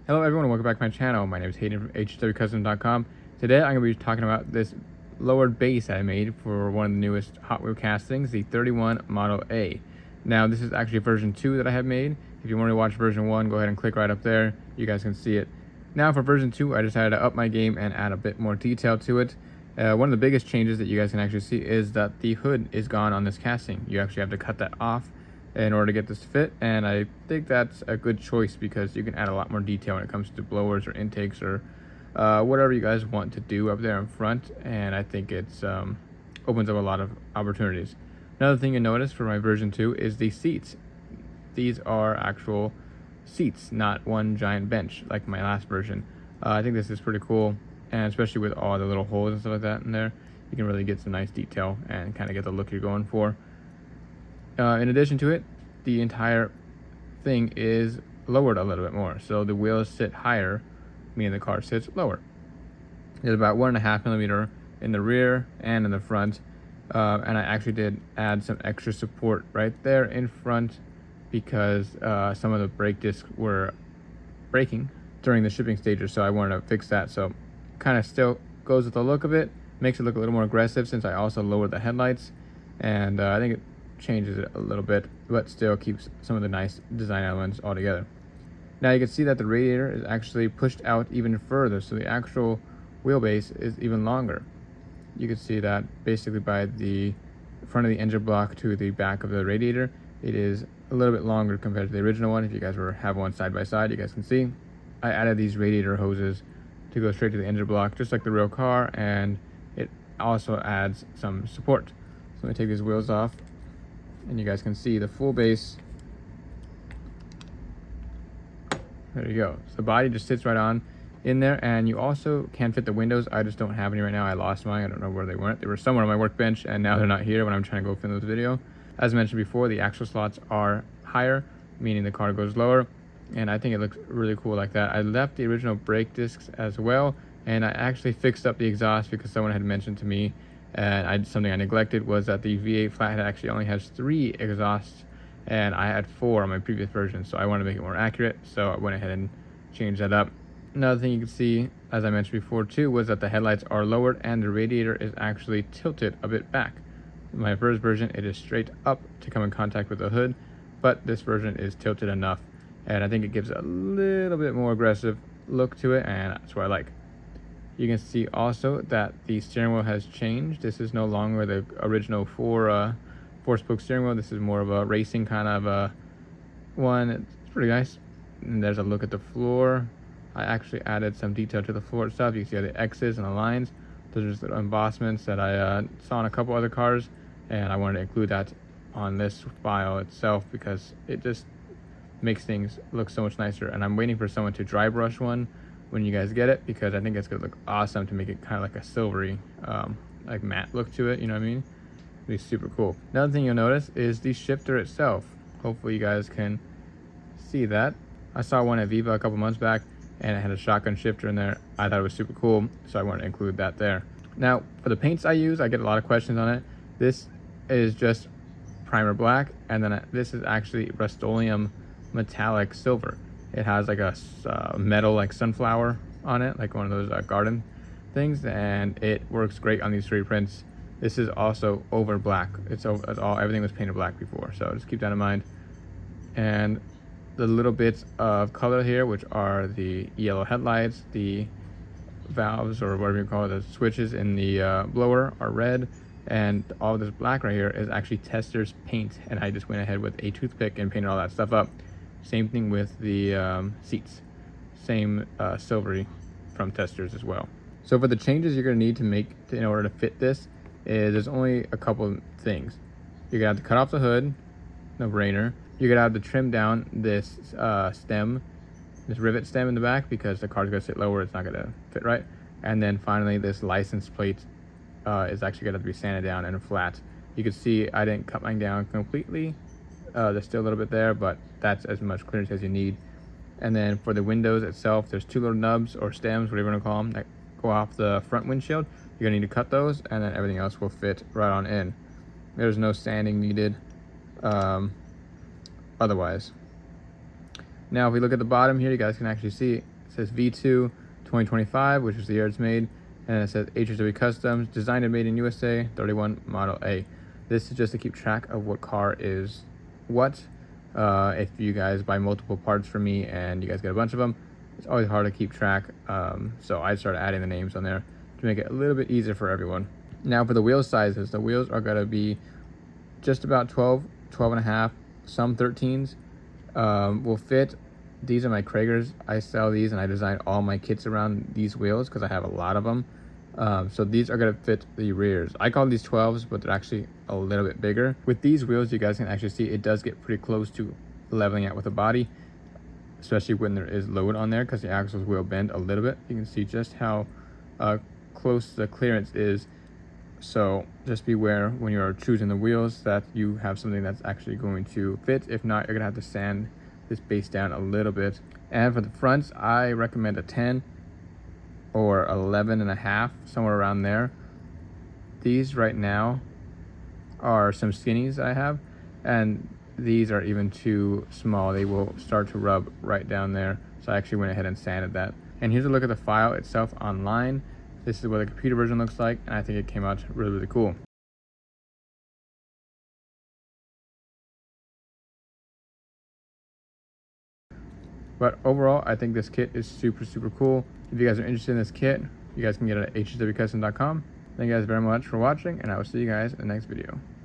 Hello everyone and welcome back to my channel. My name is Hayden from HHWCUSTOMS.com. Today I'm going to be talking about this lowered base I made for one of the newest Hotwheel castings, the 31 Model A. Now this is actually version 2 that I have made. If you want to watch version 1, go ahead and click right up there. You guys can see it. Now for version 2, I decided to up my game and add a bit more detail to it. One of the biggest changes that you guys can actually see is that the hood is gone on this casting. You actually have to cut that off in order to get this to fit, and I think that's a good choice because you can add a lot more detail when it comes to blowers or intakes or whatever you guys want to do up there in front, and I think it's opens up a lot of opportunities. Another thing you notice for my version 2 is the seats. These are actual seats, not one giant bench like my last version. I think this is pretty cool, and especially with all the little holes and stuff like that in there, you can really get some nice detail and kind of get the look you're going for. In addition to it, the entire thing is lowered a little bit more, so the wheels sit higher, meaning the car sits lower. There's about 1.5 millimeter in the rear and in the front, and I actually did add some extra support right there in front because some of the brake discs were breaking during the shipping stages, so I wanted to fix that. So kind of still goes with the look of it, makes it look a little more aggressive since I also lowered the headlights, and I think it changes it a little bit, but still keeps some of the nice design elements all together. Now you can see that the radiator is actually pushed out even further, so the actual wheelbase is even longer. You can see that basically by the front of the engine block to the back of the radiator, it is a little bit longer compared to the original one. If you guys have one side by side, you guys can see I added these radiator hoses to go straight to the engine block, just like the real car, and it also adds some support. So let me take these wheels off, and you guys can see the full base. There you go. So the body just sits right on in there, and you also can fit the windows. I just don't have any right now. I lost mine. I don't know where they went. They were somewhere on my workbench, and now they're not here when I'm trying to go film this video. As mentioned before, the axle slots are higher, meaning the car goes lower, and I think it looks really cool like that. I left the original brake discs as well, and I actually fixed up the exhaust because someone had mentioned to me, and something I neglected was that the V8 Flathead actually only has 3 exhausts, and I had 4 on my previous version, so I wanted to make it more accurate, so I went ahead and changed that up. Another thing you can see, as I mentioned before too, was that the headlights are lowered and the radiator is actually tilted a bit back. In my first version, it is straight up to come in contact with the hood, but this version is tilted enough, and I think it gives a little bit more aggressive look to it, and that's what I like. You can see also that the steering wheel has changed. This is no longer the original four-spoke steering wheel. This is more of a racing kind of one. It's pretty nice. And there's a look at the floor. I actually added some detail to the floor itself. You can see the X's and the lines. Those are just little embossments that I saw in a couple other cars, and I wanted to include that on this file itself because it just makes things look so much nicer. And I'm waiting for someone to dry brush one when you guys get it, because I think it's gonna look awesome to make it kind of like a silvery like matte look to it, you know what I mean? It'd be super cool. Another thing you'll notice is the shifter itself. Hopefully you guys can see that. I saw one at Viva a couple months back, and it had a shotgun shifter in there. I thought it was super cool, so I wanted to include that there. Now for the paints I use, I get a lot of questions on it. This is just primer black, and then this is actually Rust-Oleum metallic silver. It has like a metal like sunflower on it, like one of those garden things, and it works great on these 3 prints. This is also over black. Everything was painted black before, so just keep that in mind. And the little bits of color here, which are the yellow headlights, the valves or whatever you call it, the switches in the blower are red, and all this black right here is actually Tester's paint, and I just went ahead with a toothpick and painted all that stuff up. Same thing with the seats, same silvery from Testers as well. So for the changes you're going to need to make in order to fit this, there's only a couple things. You're going to have to cut off the hood, no brainer. You're going to have to trim down this stem, this rivet stem in the back, because the car's going to sit lower, it's not going to fit right. And then finally this license plate is actually going to be sanded down and flat. You can see I didn't cut mine down completely. There's still a little bit there, but that's as much clearance as you need. And then for the windows itself, there's 2 little nubs or stems, whatever you want to call them, that go off the front windshield. You're gonna need to cut those, and then everything else will fit right on in. There's no sanding needed otherwise. Now if we look at the bottom here, you guys can actually see It says V2 2025, which is the year it's made, and it says HHW Customs, designed and made in USA, 31 Model A. This is just to keep track of what car is what. If you guys buy multiple parts from me and you guys get a bunch of them, it's always hard to keep track. So I started adding the names on there to make it a little bit easier for everyone. Now for the wheel sizes, the wheels are going to be just about 12 and a half, some 13s. Will fit. These are my Kragers. I sell these and I design all my kits around these wheels because I have a lot of them. So these are going to fit the rears. I call these 12s, but they're actually a little bit bigger. With these wheels, you guys can actually see it does get pretty close to leveling out with the body, especially when there is load on there, because the axles will bend a little bit. You can see just how close the clearance is. So just beware when you're choosing the wheels that you have something that's actually going to fit. If not, you're gonna have to sand this base down a little bit. And for the fronts, I recommend a 10 or 11 and a half, somewhere around there. These right now are some skinnies I have, and these are even too small. They will start to rub right down there. So I actually went ahead and sanded that. And here's a look at the file itself online. This is what the computer version looks like, and I think it came out really, really cool. But overall, I think this kit is super, super cool. If you guys are interested in this kit, you guys can get it at HHWCUSTOMS.com. Thank you guys very much for watching, and I will see you guys in the next video.